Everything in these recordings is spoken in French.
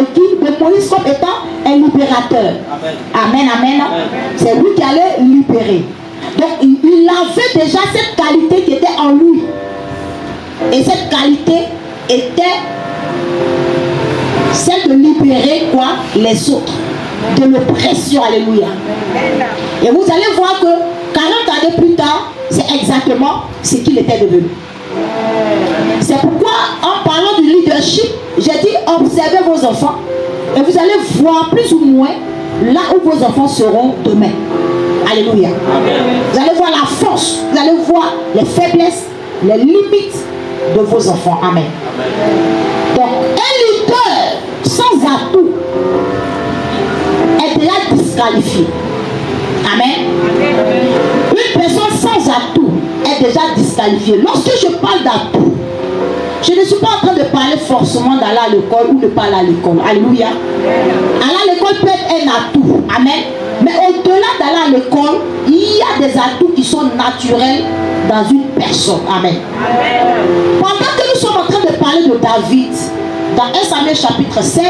de qui? De Moïse comme étant un libérateur. Amen, amen. C'est lui qui allait libérer. Donc il avait déjà cette qualité qui était en lui. Et cette qualité était celle de libérer quoi? Les autres de l'oppression. Alléluia. Et vous allez voir que 40 années plus tard, c'est exactement ce qu'il était devenu. C'est pourquoi en parlant du leadership, j'ai dit observez vos enfants et vous allez voir plus ou moins là où vos enfants seront demain. Alléluia. Vous allez voir la force, vous allez voir les faiblesses, les limites de vos enfants. Amen. Donc un leader sans atout est déjà disqualifié. Amen. Une personne sans atout est déjà disqualifiée. Lorsque je parle d'atout, je ne suis pas en train de parler forcément d'aller à l'école ou de pas aller à l'école. Alléluia. Aller à l'école peut être un atout. Amen. Mais au-delà d'aller à l'école, il y a des atouts qui sont naturels dans une personne. Amen. Pendant que nous sommes en train de parler de David, dans 1 Samuel chapitre 16,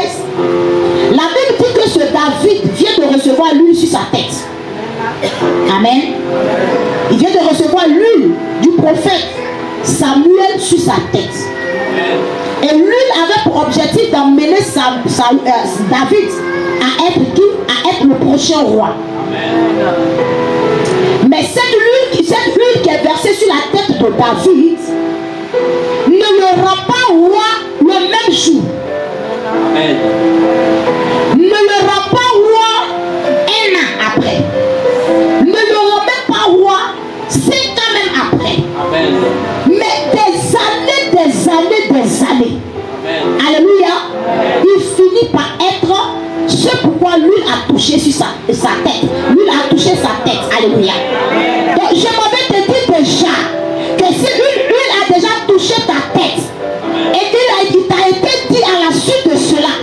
la Bible dit que ce David vient de recevoir l'huile sur sa tête. Amen. Il vient de recevoir l'huile du prophète Samuel sur sa tête. Et l'huile avait pour objectif d'emmener David à être qui? À être le prochain roi. Mais cette huile qui est versée sur la tête de David ne le rend pas roi le même jour. Amen. Ne le rend pas roi un an après. Ne le rend même pas roi 5 ans même après. Amen. Mais des années. Amen. Alléluia. Il finit par être ce pourquoi l'huile a touché sur sa tête. L'huile a touché sa tête. Alléluia. Donc je m'avais te dire déjà que si une huile a déjà touché ta tête et qu'il t'a été dit à la suite de cela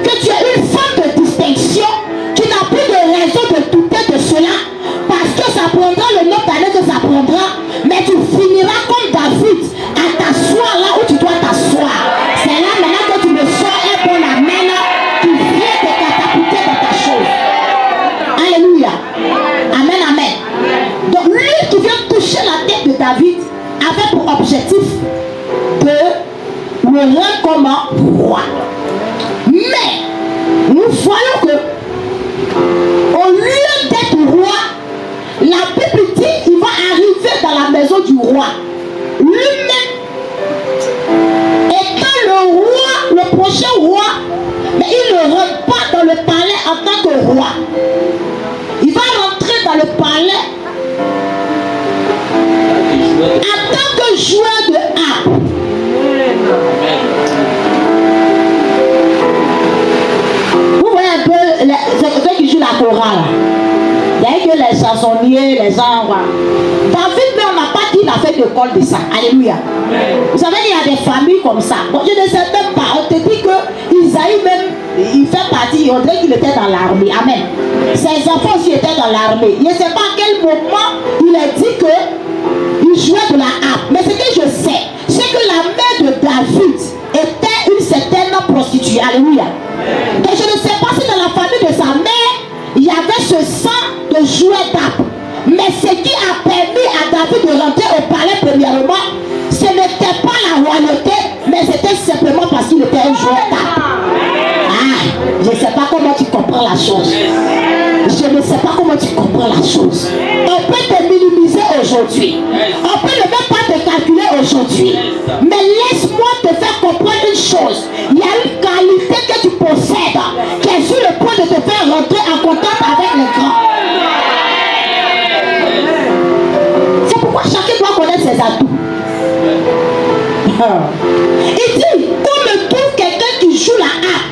que tu es une femme de distinction, tu n'as plus de raison de douter de cela parce que ça prendra le nombre d'années que ça prendra, mais tu finiras comme David à t'asseoir là où tu dois t'asseoir. C'est là maintenant que tu me sors un bon amen qui vient te catapulter dans ta chose. Alléluia. Amen, amen. Donc lui qui vient toucher la tête de David avait pour objectif de le rendre comme un roi. Mais nous voyons que au lieu d'être roi, la Bible dit qu'il va arriver dans la maison du roi. Lui-même étant le roi, le prochain roi, mais il ne rentre pas dans le palais en tant que roi. Il va rentrer dans le palais en tant que joueur de harpe. Vous voyez un peu ceux qui jouent la chorale. Il y a que les chansonniers, les gens. David, mais on n'a pas dit la fête d'école de ça. Alléluia. Vous savez, il y a des familles comme ça. Bon, je ne sais même pas. On te dit que Isaïe même, il fait partie, on dirait qu'il était dans l'armée. Amen. Ses enfants aussi étaient dans l'armée. Je ne sais pas à quel moment il a dit qu'il jouait de la harpe. Mais ce que je sais, c'est que la mère de David était une certaine prostituée. Alléluia. Donc je ne sais pas si dans la famille de sa mère, il y avait ce sang de jouet d'harpe. Mais ce qui a permis à David de rentrer au palais premièrement, ce n'était pas la royauté, mais c'était simplement parce qu'il était un jouet d'harpe. Ah, je ne sais pas comment tu comprends la chose. Je ne sais pas comment tu comprends la chose. On peut te minimiser aujourd'hui. On peut ne même pas te calculer aujourd'hui. Mais laisse-moi te faire comprendre une chose. Il y a une qualité que tu possèdes qui est sur le point de te faire rentrer en contact avec les grands. C'est pourquoi chacun doit connaître ses atouts. Il dit, qu'on me trouve quelqu'un qui joue la harpe.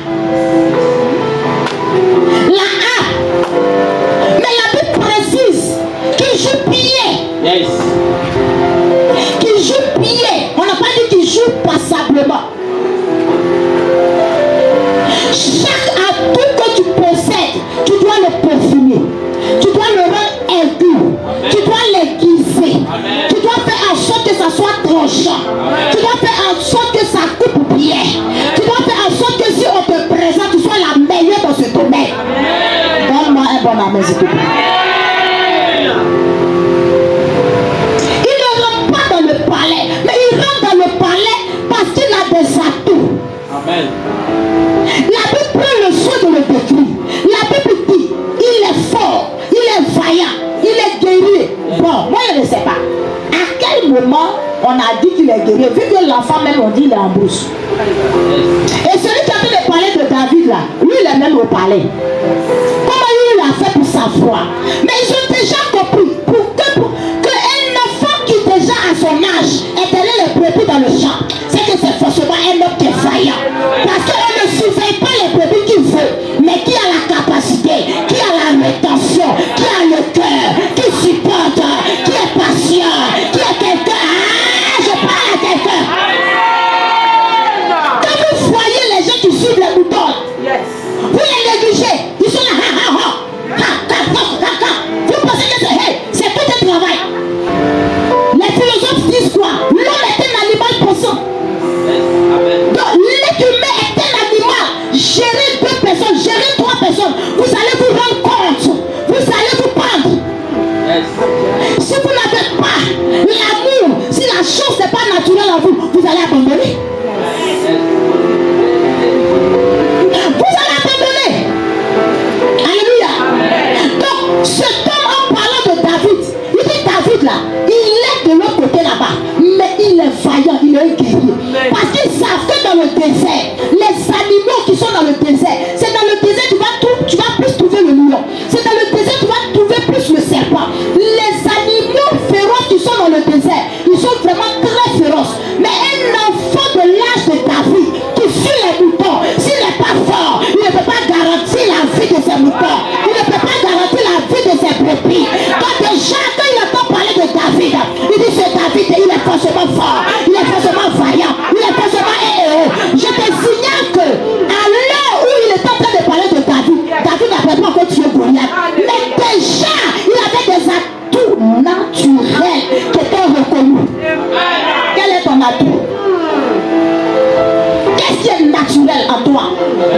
La harpe. Mais la Bible précise qu'il joue pied. Yes. Qu'il joue pied. On n'a pas dit qu'il joue passablement. Il a vu que l'enfant même, on dit, il est en brousse. Et celui qui a fait parler de David là, lui il est même au palais. Comment il a fait pour savoir? Mais ils ont déjà compris qu'un enfant qui déjà à son âge est allé les brebis dans le champ, c'est que c'est forcément un homme qui est vaillant. Parce qu'on ne surveille pas les brebis qu'il veut, mais qui a la capacité, qui a la rétention, qui a le cœur, qui supporte, qui est patient, qui est quelqu'un. Ah, je parle à quelqu'un. Quand vous voyez les gens qui suivent les moutons, vous les négligez, ils sont là, vous pensez que c'est tout un travail. Les philosophes disent quoi? L'homme est un animal pensant. Donc l'être humain est un animal. Gérer 2 personnes, gérer 3 personnes, vous allez vous rendre compte, vous allez vous prendre. Si vous n'avez pas l'amour, si la chose n'est pas naturelle en vous, vous allez abandonner. Vous allez abandonner. Alléluia. Donc cet homme, en parlant de David, il dit David là, il est de l'autre côté là-bas, mais il est vaillant, il est un guerrier. Parce qu'ils savent que dans le désert, les animaux qui sont dans le désert, c'est dans le désert tu vas plus trouver le lion. C'est dans le désert tu vas trouver plus le serpent. Les animaux féroces qui sont dans le désert, ils sont vraiment très féroces. Mais un enfant de l'âge de David qui suit les moutons, s'il n'est pas fort, il ne peut pas garantir la vie de ses moutons. Il ne peut pas garantir la vie de ses brebis. Donc déjà, quand il entend parler de David, il dit ce David, il est forcément fort, il est forcément vaillant, il est forcément un héros. Je te signale que à l'heure où il est en train de parler de David, David n'avait pas encore tué Goliath. Mais déjà, il avait des atouts naturels qui étaient reconnus. Quel est ton atout? Qu'est-ce qui est naturel en toi?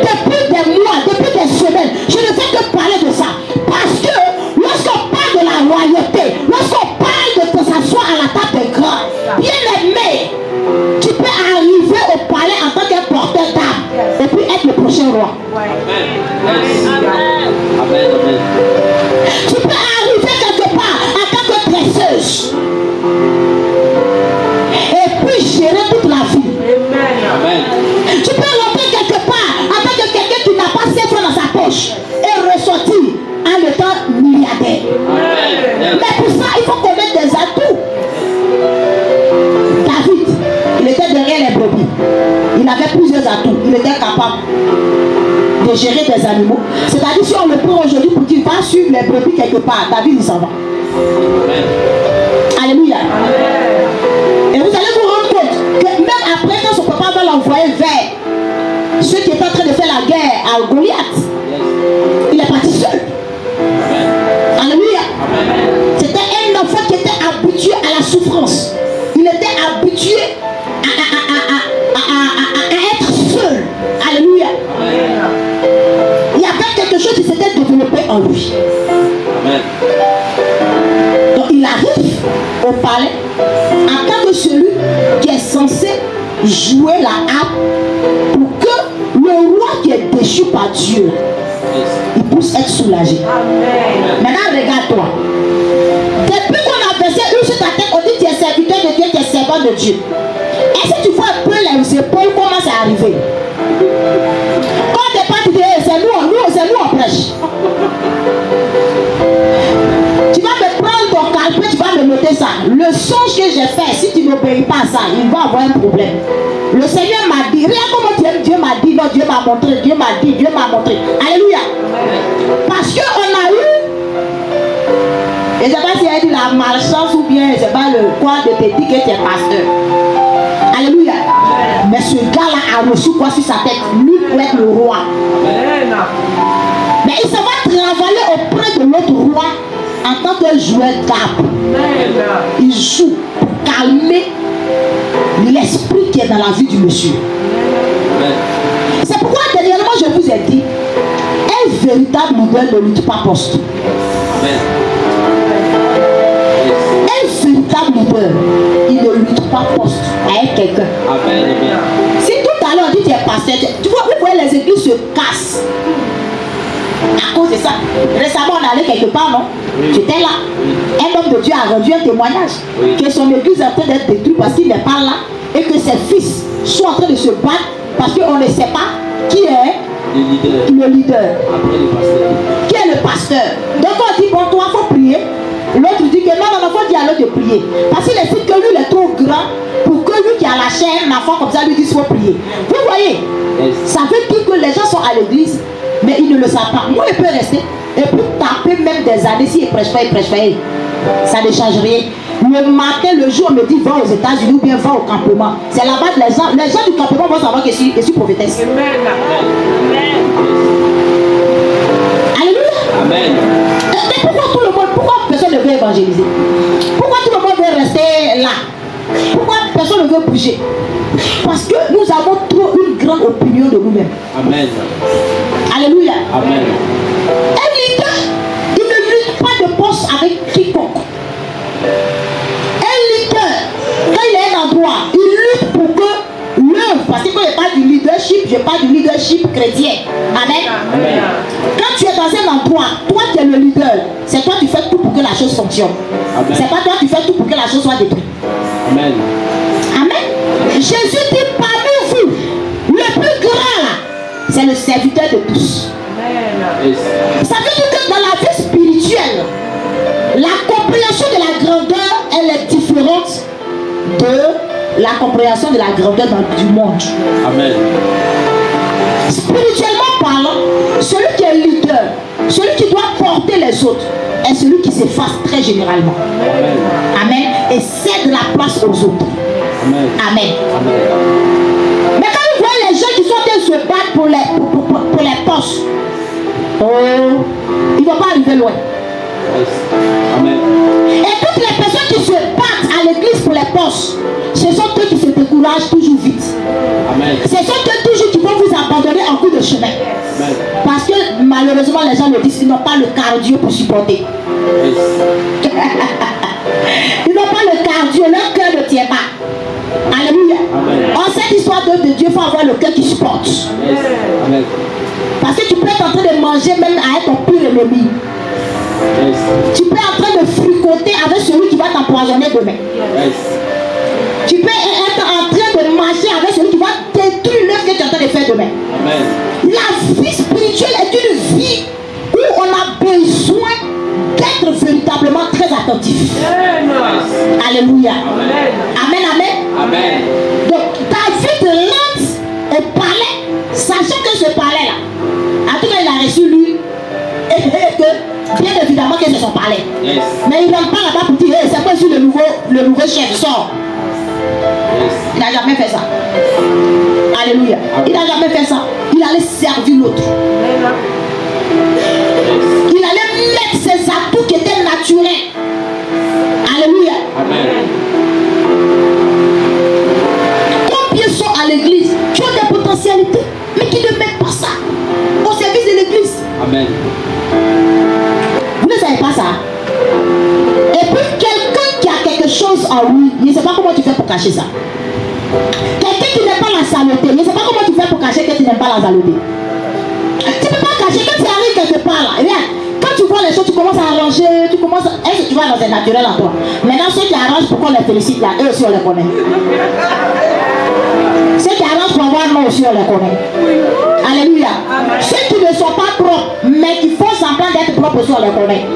Depuis des mois, depuis des semaines, je ne fais que parler de ça. Parce que lorsqu'on parle de la royauté, lorsqu'on parle de s'asseoir à la table des grands, bien aimé, tu peux arriver au palais en tant qu'un porteur d'âme et puis être le prochain roi. Amen. Tu peux arriver quelque part en tant que dresseuse et puis gérer toute la vie. Amen. Tu peux rentrer quelque part en tant que quelqu'un qui n'a pas 7 francs dans sa poche et ressortir en étant milliardaire. Mais pour ça, il faut connaître des atouts. David, il était derrière les brebis. Il avait plusieurs atouts. Il était capable de gérer des animaux. C'est-à-dire, si on le prend aujourd'hui pour qu'il va suivre les brebis quelque part, David, il s'en va. Alléluia. Et vous allez vous rendre compte que même après, quand son papa va l'envoyer vers ceux qui étaient en train de faire la guerre à Goliath, il est parti seul. Alléluia. C'était un enfant qui était habitué à la souffrance. Il était habitué à être seul. Alléluia. Il y avait quelque chose qui s'était développé en lui. Donc il arrive au palais en tant que celui qui est censé jouer la harpe pour que le roi qui est déchu par Dieu, il puisse être soulagé. Maintenant regarde-toi. Depuis qu'on a versé une sur ta tête, on dit tu es serviteur de Dieu, tu es servant de Dieu. Est-ce que tu vois un peu les épaules, comment c'est arrivé? Quand tu pas, tu dis c'est nous on prêche. Tu vas me prendre ton calcul, tu vas me noter ça. Le songe que j'ai fait, si tu n'obéis pas à ça, il va avoir un problème. Le Seigneur m'a dit, regarde comment tu aimes, Dieu m'a dit, non, Dieu m'a montré, Dieu m'a dit, Dieu m'a montré. Alléluia. Parce qu'on a eu, et je ne sais pas si elle dit la malchance ou bien, je ne sais pas le quoi de te dire que tu es pasteur. Alléluia. Mais ce gars-là a reçu quoi sur sa tête? Lui pour être le roi. Mais il se va travailler auprès de l'autre roi en tant que joueur d'arbre. Il joue pour calmer l'esprit qui est dans la vie du monsieur. C'est pourquoi dernièrement je vous ai dit, un véritable leader ne lutte pas poste. Un véritable leader, il ne lutte pas poste avec quelqu'un. Si tout à l'heure on dit tu es pasteur, tu vois, vous voyez les églises se cassent à cause de ça. Récemment on allait quelque part, non? J'étais là. Un homme de Dieu a rendu un témoignage que son église est en train d'être détruite parce qu'il n'est pas là. et que ses fils sont en train de se battre parce qu'on ne sait pas qui est le leader. Après le pasteur. Qui est le pasteur? Donc on dit, bon, toi, il faut prier. L'autre dit que non, il faut dire à l'autre de prier. Parce qu'il estime que lui, il est trop grand pour que lui qui a la chair, un enfant comme ça, lui dise, il faut prier. Vous voyez? Yes. Ça veut dire que les gens sont à l'église, mais ils ne le savent pas. Moi, il peut rester et puis taper même des années. S'il ne prêche pas, ça ne change rien. Le matin, le jour, on me dit va aux États-Unis ou bien va au campement. C'est là-bas que les gens du campement vont savoir que je suis prophétesse. Amen. Alléluia. Amen. Mais pourquoi personne ne veut évangéliser? Pourquoi tout le monde veut rester là? Pourquoi personne ne veut bouger? Parce que nous avons trop une grande opinion de nous-mêmes. Amen. Alléluia. Amen. Un leader, il ne lutte pas de poste avec quiconque. Un leader, quand il est à un endroit, il lutte pour que l'œuvre, parce que quand je parle du leadership, je parle du leadership chrétien. Amen. Amen. Quand tu es dans un endroit, toi qui es le leader, c'est toi qui fais tout pour que la chose fonctionne. Amen. C'est pas toi qui fais tout pour que la chose soit détruite. Amen. Amen. Jésus dit parmi vous, le plus grand là, c'est le serviteur de tous. Yes. Ça veut dire que dans la vie spirituelle, la compréhension de la grandeur, elle est différente de la compréhension de la grandeur du monde. Amen. Spirituellement parlant, celui qui est leader, celui qui doit porter les autres, est celui qui s'efface très généralement. Amen. Amen. Et cède la place aux autres. Amen. Amen. Amen. Mais quand vous voyez les gens qui sont en train de se battre pour les postes, oh, ils ne vont pas arriver loin. Yes. Amen. Et toutes les personnes qui se battent à l'église pour les postes, ce sont eux qui se découragent toujours vite. Amen. Ce sont eux toujours qui vont vous abandonner en cours de chemin. Amen. Parce que malheureusement, les gens le disent, ils n'ont pas le cardio pour supporter. Yes. Ils n'ont pas le cardio, leur cœur ne tient pas. Alléluia. Amen. En cette histoire d'œuvre de Dieu, il faut avoir le cœur qui supporte. Yes. Amen. Parce que tu peux être en train de manger même avec ton pire ennemi. Yes. Tu peux être en train de fricoter avec celui qui va t'empoisonner demain. Yes. Tu peux être en train de marcher avec celui qui va détruire l'œuvre que tu es en train de faire demain. Amen. La vie spirituelle est une vie où on a besoin d'être véritablement très attentif. Alléluia. Amen, amen. Amen. Donc, David lance au palais, sachant que ce palais-là, en tout cas, il a reçu lui, et que, bien évidemment, que c'est son palais. Yes. Mais il ne rentre pas là-bas pour dire, hey, c'est quoi sur le nouveau chef sort. Yes. Il n'a jamais fait ça. Alléluia. Il n'a jamais fait ça. Il allait servir l'autre. Il allait mettre ses atouts qui étaient naturels. Alléluia. Amen. Combien sont à l'église qui ont des potentialités, mais qui ne mettent pas ça au service de l'église? Amen. Vous ne savez pas ça? Et puis quelqu'un qui a quelque chose en lui, il ne sait pas comment tu fais pour cacher ça. Quelqu'un qui n'aime pas la saleté, il ne sait pas comment tu fais pour cacher que tu n'aimes pas la saleté. Tu ne peux pas cacher quand tu arrives quelque part là. Eh bien, quand tu vois les choses, tu commences à arranger, est-ce que tu vois dans un naturel en toi? Maintenant, ceux qui arrangent pour qu'on les félicite là, eux aussi on les connaît. Ceux qui arrangent pour avoir non aussi on les connaît. Alléluia. Ceux qui ne sont pas propres, mais qui font semblant d'être propres aussi on les connaît.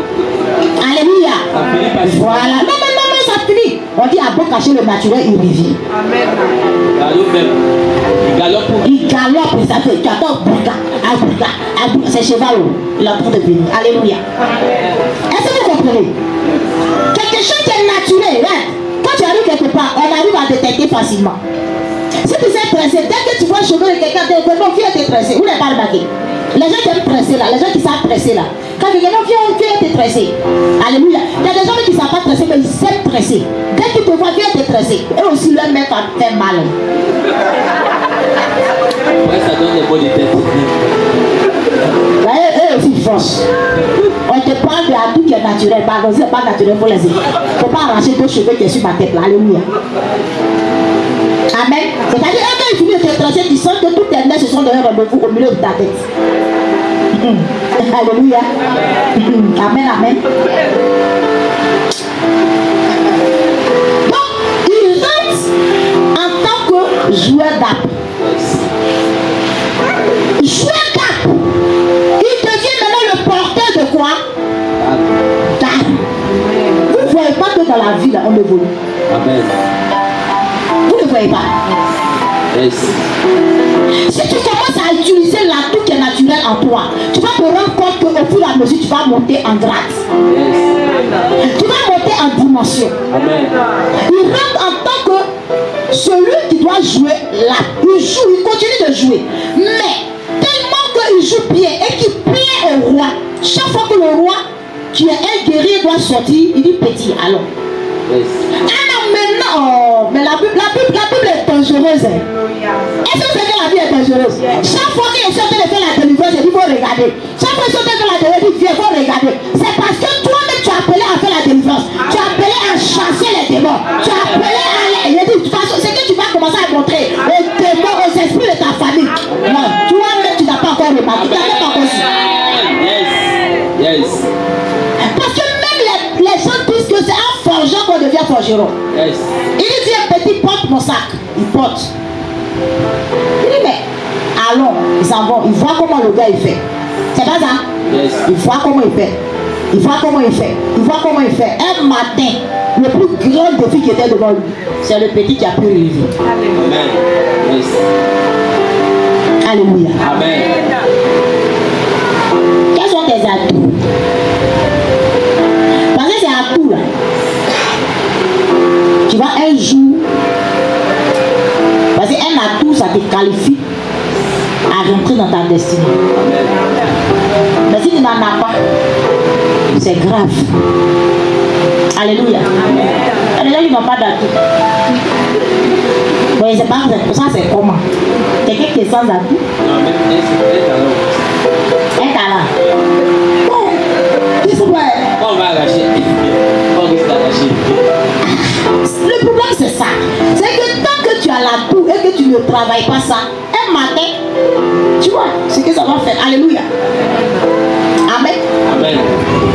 Alléluia. Voilà. Non, ça finit. On dit à beau cacher le naturel, il revient. Il galope, ça fait c'est cheval, il est en train de venir. Alléluia. Est-ce que vous comprenez? Quelque chose qui est naturel, hein? Quand tu arrives quelque part, on arrive à détecter facilement. Si tu sais tresser, dès que tu vois le cheveu de quelqu'un, tu dis non, viens te tresser. Vous n'avez pas remarqué? Les gens qui aiment tresser là, les gens qui savent tresser là. Quand tu dis non, viens te tresser. Alléluia. Il y a des gens qui ne savent pas tresser, mais ils savent tresser. Dès qu'ils te voient, viens te tresser. Eux aussi, leur mec va faire mal. Ouais, ça donne des mots de tête. Là, eux aussi, ils forcent. On te parle de tout qui est naturel. Pardon, c'est pas naturel, il faut les aider. Il ne faut pas arracher deux cheveux qui sont sur ma tête là. Alléluia. Amen. C'est-à-dire, quand il finit de te tracer, tu sens que toutes tes nerfs se sont donné rendez-vous au milieu de ta tête. Alléluia. Amen, amen. Donc, il rentre en tant Joueur d'armes. Joueur d'armes. Il devient maintenant le porteur de quoi? D'armes. Vous ne voyez pas que dans la vie, là, on évolue. Amen. Vous ne voyez pas. Yes. Si tu commences à utiliser l'atout qui est naturel en toi, tu vas te rendre compte qu'au fur et à mesure, tu vas monter en grade. Yes. Tu vas monter en dimension. Amen. Il rentre en tant que celui qui doit jouer là. Il joue, il continue de jouer. Mais tellement qu'il joue bien et qu'il plaît au roi, chaque fois que le roi, qui est un guerrier, doit sortir, il dit petit, allons. Yes. Alors maintenant, oh, mais la Bible est dangereuse. Est-ce que vous savez que la Bible est dangereuse? Chaque fois qu'il est en train de faire la délivrance, il dit, il faut regarder. Chaque fois qu'il est en train de faire la délivrance, il dit, viens, il faut regarder. C'est parce que toi-même, tu as appelé à faire la délivrance. Tu as appelé à chasser les démons. Tu as appelé à... Il dit, de toute façon, c'est que tu vas commencer à montrer aux démons, aux esprits de ta famille. Non, toi-même, tu n'as pas encore remarqué. Tu n'as pas encore su. Yes. Yes. Parce que même les gens disent que c'est un forgeron qu'on devient forgeron. Yes. Il dit, viens petit, porte mon sac. Il porte. Il dit, mais allons, ils s'en vont. Il voit comment le gars il fait. C'est pas ça? Yes. Il voit comment il fait. Il voit comment il fait. Il voit comment il fait. Un matin, le plus grand défi qui était devant lui, c'est le petit qui a pu relever. Amen. Yes. Alléluia. Amen. Quels sont tes atouts? Parce que c'est un atout là. Tu vois, un jour, parce qu'un atout, ça te qualifie à rentrer dans ta destinée. Mais si tu n'en as pas, c'est grave. Alléluia. Les gens qui n'ont pas d'atout. Oui, c'est pas pour ça, c'est comment? Quelqu'un qui est sans atout. Non, mais Un talent. Bon, qu'est-ce que c'est? on va arracher. On risque d'arracher. Le problème c'est ça. C'est que tant que tu as l'atout et que tu ne travailles pas ça, un matin, tu vois ce que ça va faire. Alléluia. Amen. Amen.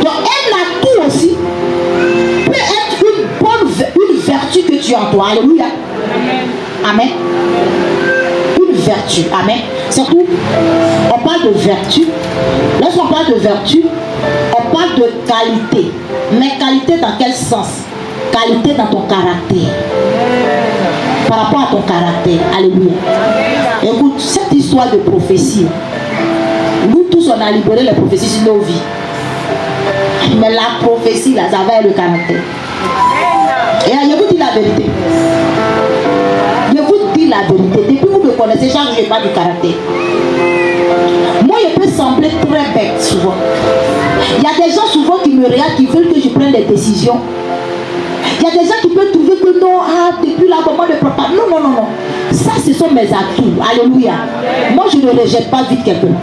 Donc un atout aussi peut être une vertu que tu as en toi. Alléluia. Amen. Une vertu. Amen. Surtout, on parle de vertu. Lorsqu'on parle de vertu, on parle de qualité. Mais qualité dans quel sens? Qualité dans ton caractère. Par rapport à ton caractère. Alléluia. Écoute, cette histoire de prophétie, nous tous on a libéré les prophéties sur nos vies. Mais la prophétie, là, ça va être le caractère. Et je vous dis la vérité. Je vous dis la vérité. Depuis que vous me connaissez, je n'ai pas du caractère. Moi, je peux sembler très bête souvent. Il y a des gens souvent qui me regardent, qui veulent que je prenne des décisions. Il y a des gens qui peuvent trouver que non, depuis là, comment ne prend pas. Non, non, non, non. Ça, ce sont mes atouts. Alléluia. Moi, je ne rejette pas vite quelqu'un.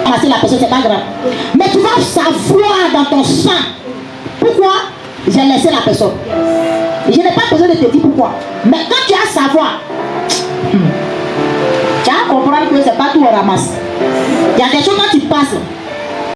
Passer la personne, c'est pas grave. Mais tu vas savoir dans ton sang pourquoi j'ai laissé la personne. Je n'ai pas besoin de te dire pourquoi. Mais quand tu as à savoir, tu as à comprendre que c'est pas tout au ramasse. Il y a des choses quand tu passes,